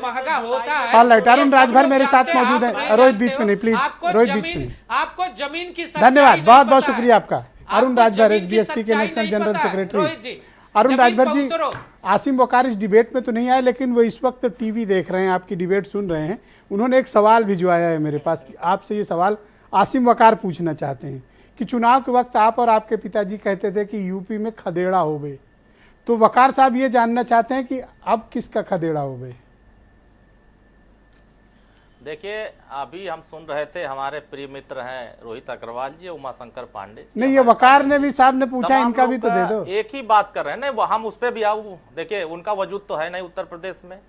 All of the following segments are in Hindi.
महंगा होता है। ऑलराइट, अरुण राजभर मेरे साथ मौजूद है। रोहित बीच में नहीं प्लीज, रोहित बीच में नहीं। आपको जमीन की सच्चाई धन्यवाद, नहीं बहुत बहुत पता है। शुक्रिया आपका। अरुण आपको राजभर जमीन की एसबीएसपी के सच्चाई नेशनल नहीं जनरल पता है, सेक्रेटरी। रोहित जी। अरुण जमीन राजभर पर जी, उतरो। आसिम वकार इस डिबेट में तो नहीं आए, लेकिन वो इस वक्त टीवी देख रहे हैं, आपकी डिबेट सुन रहे हैं। उन्होंने एक सवाल भिजवाया है मेरे पास कि आपसे ये सवाल आसिम वकार पूछना चाहते हैं कि चुनाव के वक्त आप और आपके पिताजी कहते थे कि यूपी में खदेड़ा हो गए, तो वकार साहब ये जानना चाहते हैं कि अब किसका खदेड़ा हो गए। देखिए, अभी हम सुन रहे थे, हमारे प्रिय मित्र हैं रोहित अग्रवाल जी, उमाशंकर पांडे। नहीं, ये वकार ने भी साहब ने पूछा, इनका भी तो दे दो। एक ही बात कर रहे हैं ना, हम उस पर भी आओ। देखिए, उनका वजूद तो है नहीं उत्तर प्रदेश में,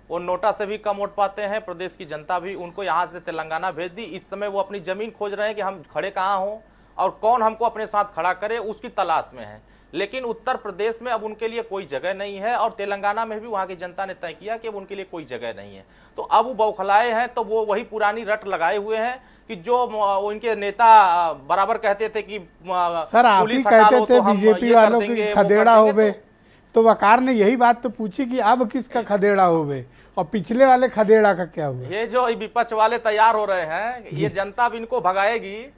वो नोटा से भी कम वोट पाते हैं। प्रदेश की जनता भी उनको यहाँ से तेलंगाना भेज दी। इस समय वो अपनी जमीन खोज रहे हैं कि हम खड़े कहाँ हों और कौन हमको अपने साथ खड़ा करे, उसकी तलाश में है। लेकिन उत्तर प्रदेश में अब उनके लिए कोई जगह नहीं है, और तेलंगाना में भी वहां की जनता ने तय किया कि अब उनके लिए कोई जगह नहीं है। तो अब वो बौखलाए हैं, तो वो वही पुरानी रट लगाए हुए हैं कि जो उनके नेता बराबर कहते थे कि सर आप ही कहते थे बीजेपी वालों की खदेड़ा हो गए, तो वकार ने यही बात तो पूछी कि अब किसका खदेड़ा हो गए, और पिछले वाले खदेड़ा का क्या हुआ। ये जो विपक्ष वाले तैयार हो रहे हैं, ये जनता भी इनको भगाएगी।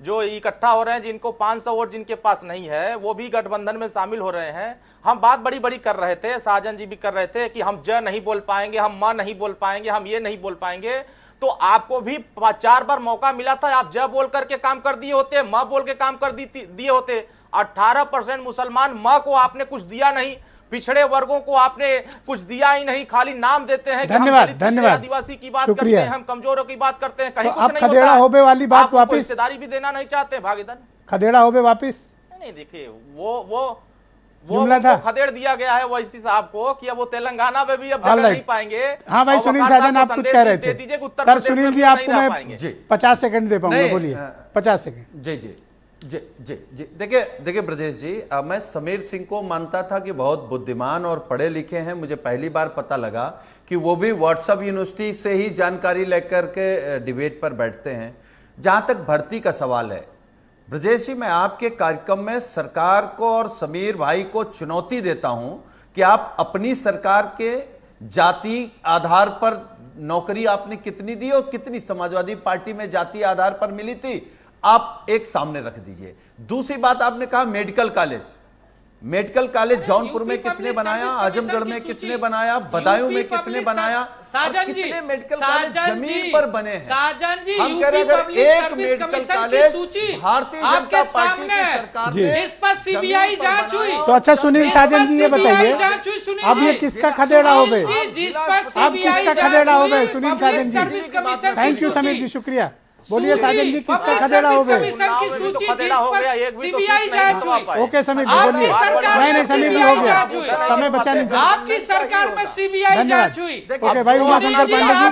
जो इकट्ठा हो रहे हैं, जिनको 500 वोट जिनके पास नहीं है, वो भी गठबंधन में शामिल हो रहे हैं। हम बात बड़ी बड़ी कर रहे थे, साजन जी भी कर रहे थे कि हम ज नहीं बोल पाएंगे, हम म नहीं बोल पाएंगे, हम ये नहीं बोल पाएंगे। तो आपको भी 4 बार मौका मिला था, आप ज बोल करके काम कर दिए होते, म बोल के काम कर दिए होते। 18% मुसलमान म को आपने कुछ दिया नहीं, पिछड़े वर्गों को आपने कुछ दिया ही नहीं, खाली नाम देते हैं। धन्यवाद, धन्यवाद, आदिवासी की बात करते हैं, हम कमजोरों की बात करते हैं, कहीं तो कुछ अब नहीं खदेड़ा होबे वाली बात वापस, हिस्सेदारी भी देना नहीं चाहते, भागीदार खदेड़ा होबे वापस नहीं। देखिए, वो था, खदेड़ दिया गया है वैसी साहब को कि अब वो तेलंगाना में भी अब जगह नहीं पाएंगे। हाँ भाई, सुनील साजन आप कुछ कह रहे थे। सर सुनील जी, आपको मैं 50 सेकंड दे पाऊंगा, बोलिए 50 सेकंड। जी जी जी जी जी देखिए ब्रजेश जी, मैं समीर सिंह को मानता था कि बहुत बुद्धिमान और पढ़े लिखे हैं। मुझे पहली बार पता लगा कि वो भी व्हाट्सएप यूनिवर्सिटी से ही जानकारी लेकर के डिबेट पर बैठते हैं। जहां तक भर्ती का सवाल है, ब्रजेश जी, मैं आपके कार्यक्रम में सरकार को और समीर भाई को चुनौती देता हूं कि आप अपनी सरकार के जाति आधार पर नौकरी आपने कितनी दी और कितनी समाजवादी पार्टी में जाति आधार पर मिली थी, आप एक सामने रख दीजिए। दूसरी बात, आपने कहा मेडिकल कॉलेज जौनपुर में किसने बनाया, आजमगढ़ में किसने बनाया, बदायूं में किसने बनाया, कितने मेडिकल कॉलेज जमीन पर बने हैं। हम कह रहे हैं अगर एक medical college Bharatiya Janata party की सरकार जिस पर सीबीआई जांच हुई, तो अच्छा सुनील साजन जी ये बताइए, अब ये किसका खदेड़ा हो गए, अब किसका खदेड़ा हो गए सुनील साजन जी। थैंक यू समीर जी, शुक्रिया। बोलिए साजन जी, किसका खदेड़ा हो गए। ओके समीर जी बोलिए। नहीं समीर जी, हो गया, समय बचा नहीं सर। आपकी सरकार में सीबीआई जांच हुई। ओके भाई, उमाशंकर पांडे जी,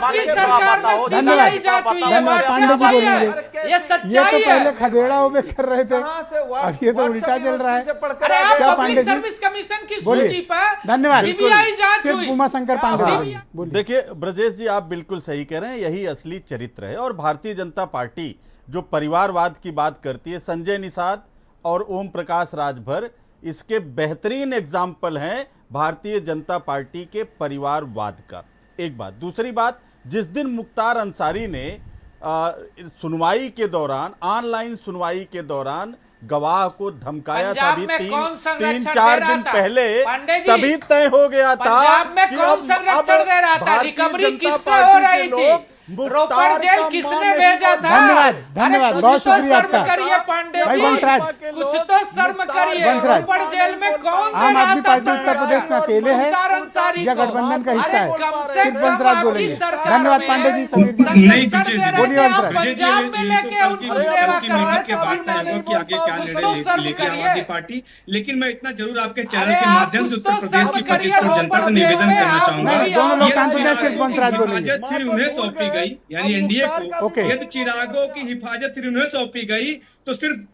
धन्यवाद धन्यवाद। पांडे जी बोलेंगे। ये तो पहले खदेड़ा हो गए कर रहे थे, अब ये तो उल्टा चल रहा है। क्या पांडे जी, सर्विस कमीशन की बोलिए। सूची पर धन्यवाद। सीबीआई जांच सिर्फ हुई। उमाशंकर पांडे बोलिए। देखिए ब्रजेश जी, आप बिल्कुल सही कह रहे हैं, यही असली चरित्र है। और भारतीय जनता पार्टी जो परिवारवाद की बात करती है, संजय निषाद और ओम प्रकाश राजभर इसके बेहतरीन एग्जाम्पल हैं भारतीय जनता पार्टी के परिवारवाद का। एक बात। दूसरी बात, जिस दिन मुख्तार अंसारी ने सुनवाई के दौरान, ऑनलाइन सुनवाई के दौरान गवाह को धमकाया था, भी 3-4 दिन पहले तभी तय हो गया था कि अब रोपड़ जेल किसने भेजा था। धन्यवाद बहुत शुक्रिया आपका भाई वंशराज। कुछ तो शर्म करिए, रोपड़ जेल में कौन आम आदमी पार्टी उत्तर प्रदेश में अकेले है या गठबंधन का हिस्सा है, सिर्फ वंशराज बोलेंगे। धन्यवाद पांडे जी, समीर जी बोलिए। वंशराज पार्टी, लेकिन मैं इतना जरूर आपके चैनल के माध्यम से उत्तर प्रदेश की 25 करोड़ जनता से निवेदन करना चाहूंगा, दोनों लोग शांति से सिर्फ वंशराज बोलेंगे। हिफाजत फिर उन्हें सौंपी गई, यानी एनडीए को, यदि चिरागों की हिफाजत फिर उन्हें सौंपी गई तो सिर्फ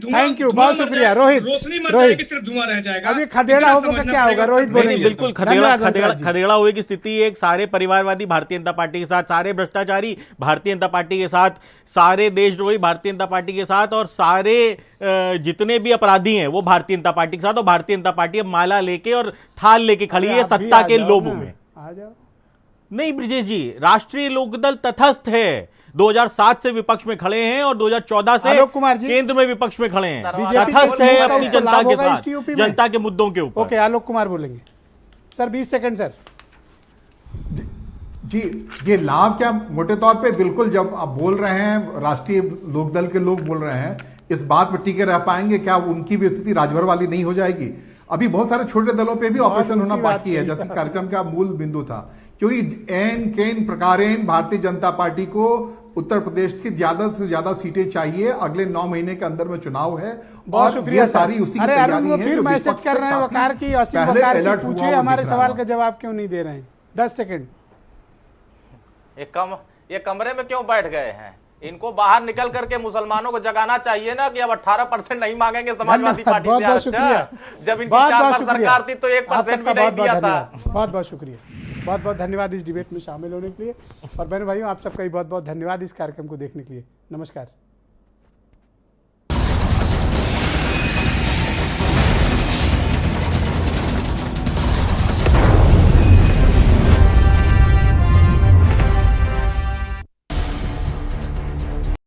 थैंक यू, बहुत शुक्रिया रोहित। रोशनी मर जाएगी, सिर्फ धुआं रह जाएगा। अभी खदेड़ा होगा तो क्या होगा, रोहित बोलेंगे। बिल्कुल खदेड़ा हुए की स्थिति एक सारे परिवारवादी भारतीय जनता पार्टी के साथ, सारे भ्रष्टाचारी भारतीय जनता पार्टी के साथ, सारे देशद्रोही भारतीय जनता पार्टी के साथ, और सारे जितने भी अपराधी हैं वो भारतीय जनता पार्टी के साथ। और भारतीय जनता पार्टी अब माला लेके और थाल लेके खड़ी है सत्ता के लोभ में। आ जाओ। नहीं ब्रिजेश जी, राष्ट्रीय लोकदल तटस्थ है, 2007 से विपक्ष में खड़े हैं और 2014 से आलोक कुमार जी, केंद्र में विपक्ष में खड़े हैं, बीजेपी तटस्थ है अपनी जनता के साथ, टीयूपी में। जनता के मुद्दों के ऊपर। ओके, आलोक कुमार बोलेंगे सर, 20 सेकंड सर। जी, ये लाभ क्या, मोटे तौर पे बिल्कुल जब आप बोल रहे हैं, राष्ट्रीय लोकदल के लोग बोल रहे हैं, इस बात पर टिके रह पाएंगे क्या? उनकी भी स्थिति राजभर वाली नहीं हो जाएगी? अभी बहुत सारे छोटे दलों पे भी ऑपरेशन होना बाकी है, जैसे कार्यक्रम का मूल बिंदु था, क्योंकि एन केन प्रकारेण भारतीय जनता पार्टी को उत्तर प्रदेश की ज्यादा से ज्यादा सीटें चाहिए। अगले 9 महीने के अंदर में चुनाव है बहुत शुक्रिया सारी उसी की तैयारी है। फिर मैसेज कर रहे हैं वकार की, आसिम वकार की, पूछे हमारे सवाल का जवाब क्यों नहीं दे रहे हैं? 10 सेकंड। ये कमरे में क्यों बैठ गए हैं? इनको बाहर निकल करके मुसलमानों को जगाना चाहिए ना कि अब 18% नहीं मांगेंगे समाजवादी पार्टी से आरक्षण। जब इनकी 4 बार सरकार थी तो 1% भी नहीं दिया था। बहुत बहुत शुक्रिया, बहुत बहुत धन्यवाद इस डिबेट में शामिल होने के लिए। और बहन भाइयों, आप सबका भी बहुत बहुत धन्यवाद इस कार्यक्रम को देखने के लिए। नमस्कार।